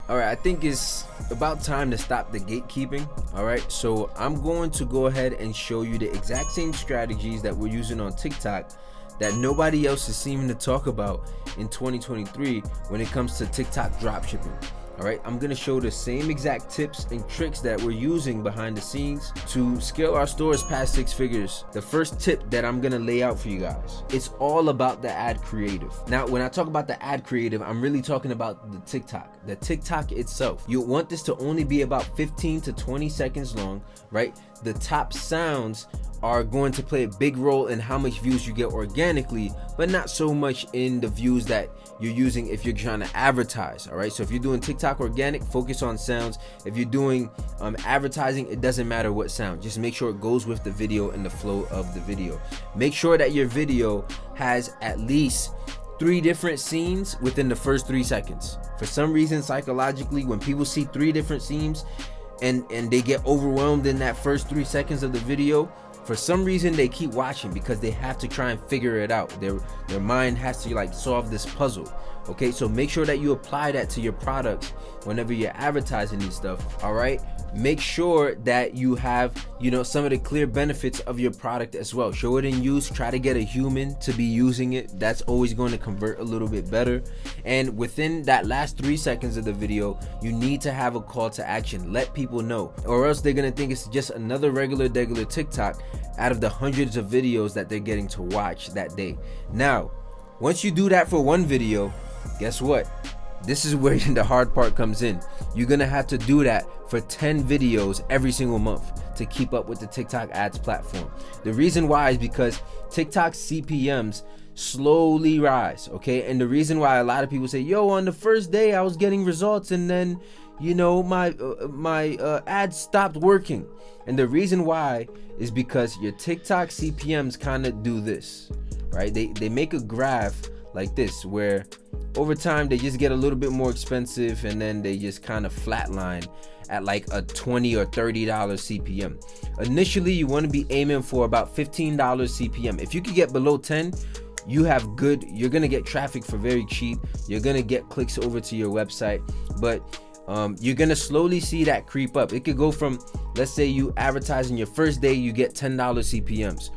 All right, I think it's about time to stop the gatekeeping. All right, so I'm going to go ahead and show you the exact same strategies that we're using on TikTok that nobody else is seeming to talk about in 2023 when it comes to TikTok dropshipping. All right, I'm gonna show the same exact tips and tricks that we're using behind the scenes to scale our stores past 6 figures. The first tip that I'm gonna lay out for you guys, it's all about the ad creative. Now, when I talk about the ad creative, I'm really talking about the TikTok itself. You want this to only be about 15 to 20 seconds long, right? The top sounds are going to play a big role in how much views you get organically, but not so much in the views that you're using if you're trying to advertise. All right, so if you're doing TikTok organic, focus on sounds. If you're doing advertising, it doesn't matter what sound, just make sure it goes with the video and the flow of the video. Make sure that your video has at least 3 different scenes within the first 3 seconds. For some reason, psychologically, when people see 3 different scenes and they get overwhelmed in that first 3 seconds of the video, for some reason they keep watching because they have to try and figure it out. Their mind has to like solve this puzzle. Okay, so make sure that you apply that to your products whenever you're advertising these stuff. All right, make sure that you have, you know, some of the clear benefits of your product as well. Show it in use. Try to get a human to be using it. That's always going to convert a little bit better. And within that last 3 seconds of the video, you need to have a call to action. Let people know, or else they're gonna think it's just another regular TikTok out of the hundreds of videos that they're getting to watch that day. Now, once you do that for one video, guess what? This is where the hard part comes in. You're gonna have to do that for 10 videos every single month to keep up with the TikTok ads platform. The reason why is because TikTok CPMs slowly rise, okay? And the reason why a lot of people say, yo, on the first day I was getting results and then, you know, my ads stopped working. And the reason why is because your TikTok CPMs kind of do this, right? They make a graph like this where over time they just get a little bit more expensive and then they just kind of flatline at like a $20 or $30 CPM. Initially, you want to be aiming for about $15 CPM. If you could get below 10, you're gonna get traffic for very cheap. You're gonna get clicks over to your website, but you're gonna slowly see that creep up. It could go from, let's say you advertise in your first day, you get $10 CPMs.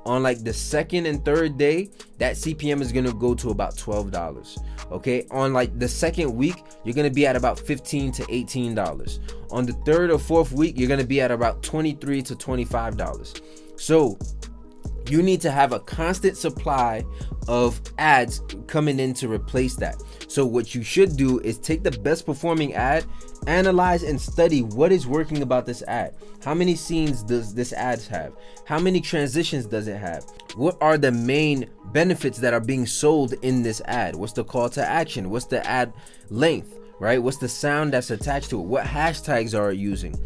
On like the second and third day, that CPM is gonna go to about $12. Okay, on like the second week, you're gonna be at about $15 to $18. On the third or fourth week, you're gonna be at about $23 to $25. So you need to have a constant supply of ads coming in to replace that. So what you should do is take the best performing ad, analyze and study what is working about this ad. How many scenes does this ad have? How many transitions does it have? What are the main benefits that are being sold in this ad? What's the call to action? What's the ad length, right? What's the sound that's attached to it? What hashtags are it using?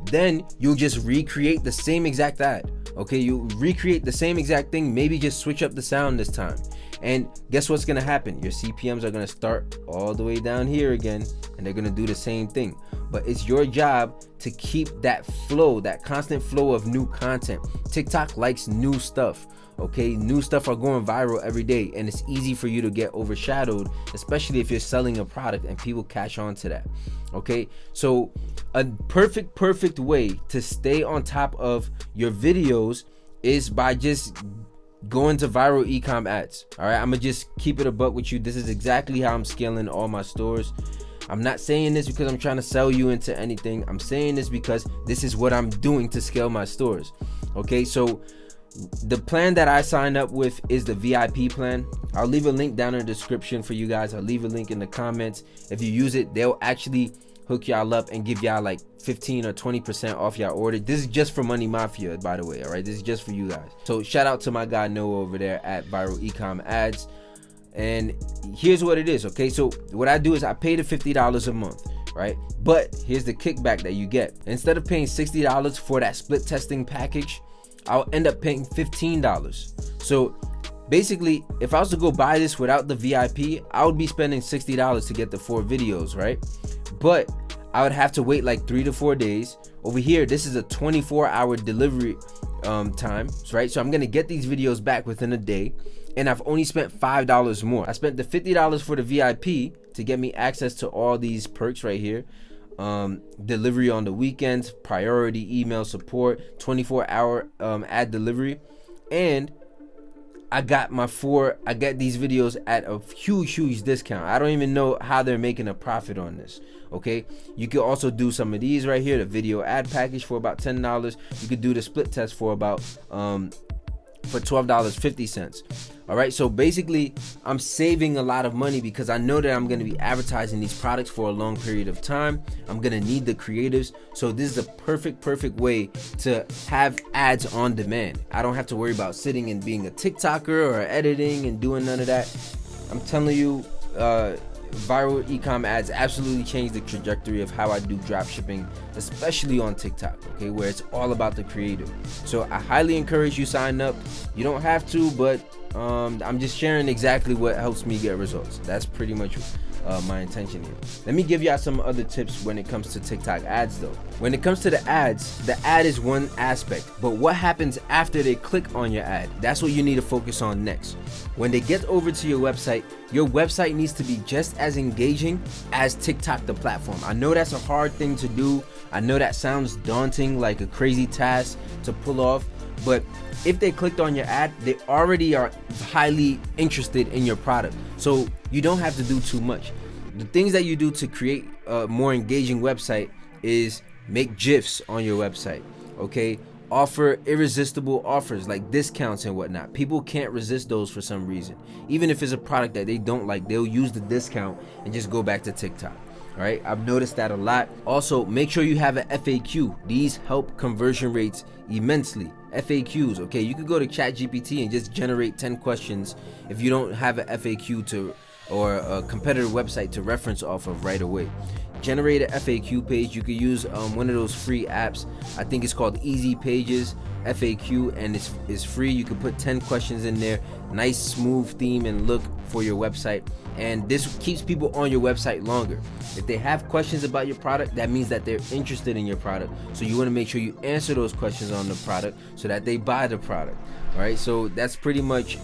Then you'll just recreate the same exact ad. Okay, you recreate the same exact thing, maybe just switch up the sound this time. And guess what's gonna happen? Your CPMs are gonna start all the way down here again, and they're gonna do the same thing. But it's your job to keep that flow, that constant flow of new content. TikTok likes new stuff. Okay, new stuff are going viral every day, and it's easy for you to get overshadowed, especially if you're selling a product and people catch on to that. Okay, so a perfect way to stay on top of your videos is by just going to viral ecom ads. All right, I'm gonna just keep it a buck with you. This is exactly how I'm scaling all my stores. I'm not saying this because I'm trying to sell you into anything. I'm saying this because this is what I'm doing to scale my stores. Okay, so the plan that I signed up with is the VIP plan. I'll leave a link down in the description for you guys. I'll leave a link in the comments. If you use it, they'll actually hook y'all up and give y'all like 15 or 20% off y'all order. This is just for Money Mafia, by the way. All right, this is just for you guys. So shout out to my guy Noah over there at Viral Ecom Ads. And here's what it is. Okay, so what I do is I pay the $50 a month, right? But here's the kickback that you get. Instead of paying $60 for that split testing package, I'll end up paying $15. So basically, if I was to go buy this without the VIP, I would be spending $60 to get the 4 videos, right? But I would have to wait like 3 to 4 days. Over here, this is a 24-hour delivery time, right? So I'm gonna get these videos back within a day, and I've only spent $5 more. I spent the $50 for the VIP to get me access to all these perks right here. Delivery on the weekends, priority email support, 24-hour ad delivery, and I get these videos at a huge discount. I don't even know how they're making a profit on this. Okay, you could also do some of these right here, the video ad package for about $10. You could do the split test for about for $12.50. All right, so basically I'm saving a lot of money because I know that I'm going to be advertising these products for a long period of time. I'm going to need the creatives, so this is a perfect way to have ads on demand. I don't have to worry about sitting and being a TikToker or editing and doing none of that. I'm telling you, viral ecom ads absolutely changed the trajectory of how I do drop shipping, especially on TikTok, okay, where it's all about the creative. So I highly encourage you sign up. You don't have to, but I'm just sharing exactly what helps me get results. That's pretty much my intention here. Let me give y'all some other tips when it comes to TikTok ads though. When it comes to the ads, the ad is one aspect, but what happens after they click on your ad? That's what you need to focus on next. When they get over to your website needs to be just as engaging as TikTok the platform. I know that's a hard thing to do. I know that sounds daunting, like a crazy task to pull off, but if they clicked on your ad, they already are highly interested in your product. So you don't have to do too much. The things that you do to create a more engaging website is make GIFs on your website, okay? Offer irresistible offers like discounts and whatnot. People can't resist those for some reason. Even if it's a product that they don't like, they'll use the discount and just go back to TikTok. All right, I've noticed that a lot. Also, make sure you have an FAQ. These help conversion rates immensely. FAQs, okay? You could go to ChatGPT and just generate 10 questions if you don't have an FAQ or a competitor website to reference off of right away. Generate an FAQ page. You could use one of those free apps. I think it's called Easy Pages FAQ, and it's free. You can put 10 questions in there. Nice smooth theme and look for your website, and this keeps people on your website longer. If they have questions about your product, that means that they're interested in your product, so you want to make sure you answer those questions on the product so that they buy the product. All right, so that's pretty much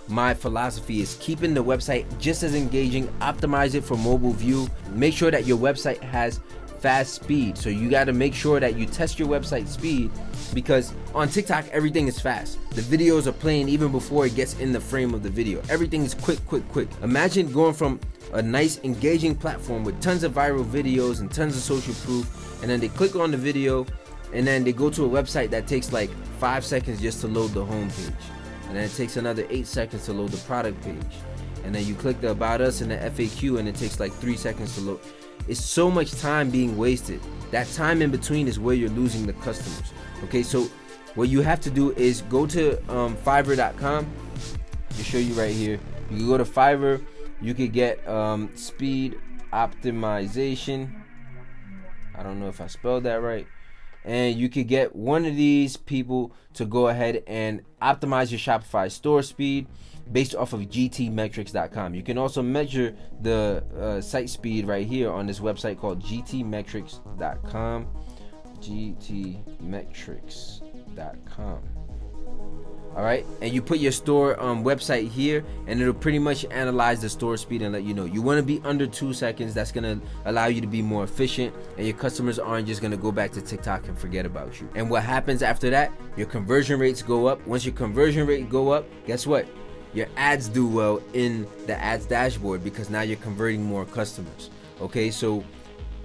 my philosophy, is keeping the website just as engaging. Optimize it for mobile view. Make sure that your website has fast speed. So you got to make sure that you test your website speed, because on TikTok everything is fast. The videos are playing even before it gets in the frame of the video. Everything is quick. Imagine going from a nice engaging platform with tons of viral videos and tons of social proof, and then they click on the video and then they go to a website that takes like 5 seconds just to load the home page, and then it takes another 8 seconds to load the product page, and then you click the About Us and the FAQ and it takes like 3 seconds to load. It's so much time being wasted. That time in between is where you're losing the customers. Okay, so what you have to do is go to Fiverr.com. I'll show you right here. You can go to Fiverr. You could get speed optimization. I don't know if I spelled that right. And you could get one of these people to go ahead and optimize your Shopify store speed based off of gtmetrics.com. You can also measure the site speed right here on this website called gtmetrics.com. gtmetrics.com. All right, and you put your store website here, and it'll pretty much analyze the store speed and let you know. You want to be under 2 seconds. That's gonna allow you to be more efficient, and your customers aren't just gonna go back to TikTok and forget about you. And what happens after that? Your conversion rates go up. Once your conversion rate go up, guess what? Your ads do well in the ads dashboard, because now you're converting more customers. Okay, so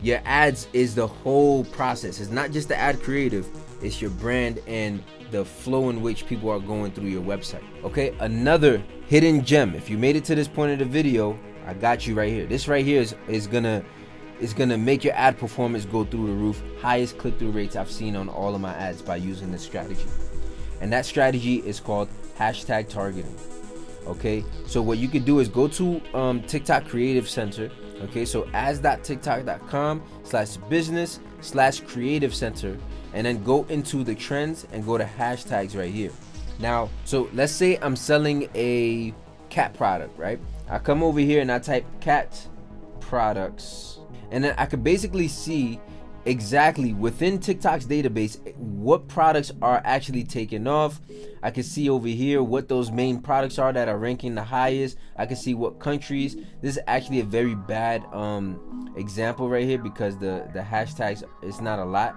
your ads is the whole process. It's not just the ad creative, it's your brand and the flow in which people are going through your website. Okay, another hidden gem. If you made it to this point of the video, I got you right here. This right here is gonna make your ad performance go through the roof. Highest click-through rates I've seen on all of my ads by using this strategy. And that strategy is called hashtag targeting. Okay, so what you could do is go to TikTok Creative Center. Okay, so ads.tiktok.com/business/creative center, and then go into the trends and go to hashtags right here. Now, so let's say I'm selling a cat product, right? I come over here and I type cat products, and then I could basically see exactly within TikTok's database what products are actually taking off. I can see over here what those main products are that are ranking the highest. I can see what countries. This is actually a very bad example right here because the hashtags is not a lot,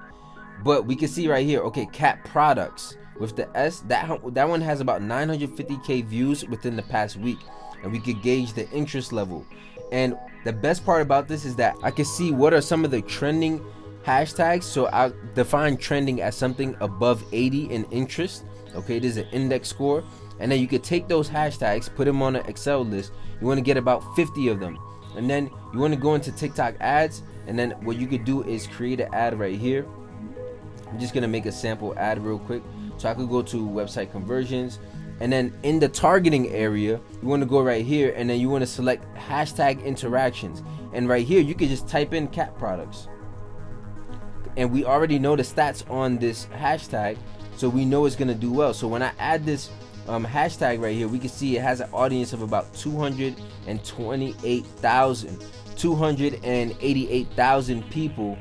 but we can see right here, okay, cat products with the S, that one has about 950k views within the past week, and we could gauge the interest level. And the best part about this is that I can see what are some of the trending hashtags. So I'll define trending as something above 80 in interest. Okay, this is an index score, and then you could take those hashtags, put them on an Excel list. You want to get about 50 of them, and then you want to go into TikTok ads, and then what you could do is create an ad right here. I'm just gonna make a sample ad real quick. So I could go to website conversions, and then in the targeting area, you want to go right here, and then you want to select hashtag interactions, and right here you could just type in cat products, and we already know the stats on this hashtag, so we know it's gonna do well. So when I add this hashtag right here, we can see it has an audience of about 288,000 people.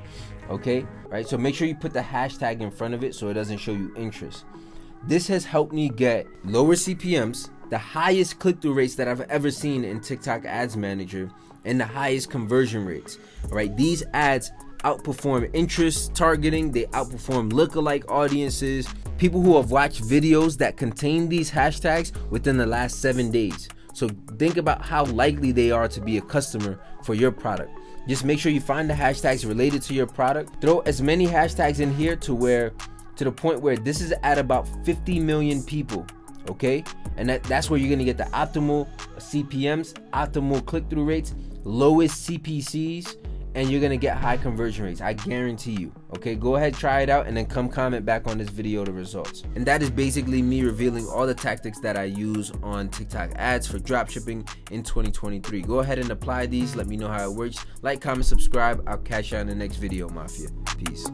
Okay, right, so make sure you put the hashtag in front of it so it doesn't show you interest. This has helped me get lower CPMs, the highest click-through rates that I've ever seen in TikTok Ads Manager, and the highest conversion rates. All right, these ads outperform interest targeting, they outperform lookalike audiences, people who have watched videos that contain these hashtags within the last 7 days. So think about how likely they are to be a customer for your product. Just make sure you find the hashtags related to your product. Throw as many hashtags in here to the point where this is at about 50 million people, okay? And that's where you're gonna get the optimal CPMs, optimal click-through rates, lowest CPCs, and you're gonna get high conversion rates. I guarantee you. Okay, go ahead, try it out, and then come comment back on this video the results. And that is basically me revealing all the tactics that I use on TikTok ads for dropshipping in 2023. Go ahead and apply these. Let me know how it works. Like, comment, subscribe. I'll catch you on the next video, Mafia. Peace.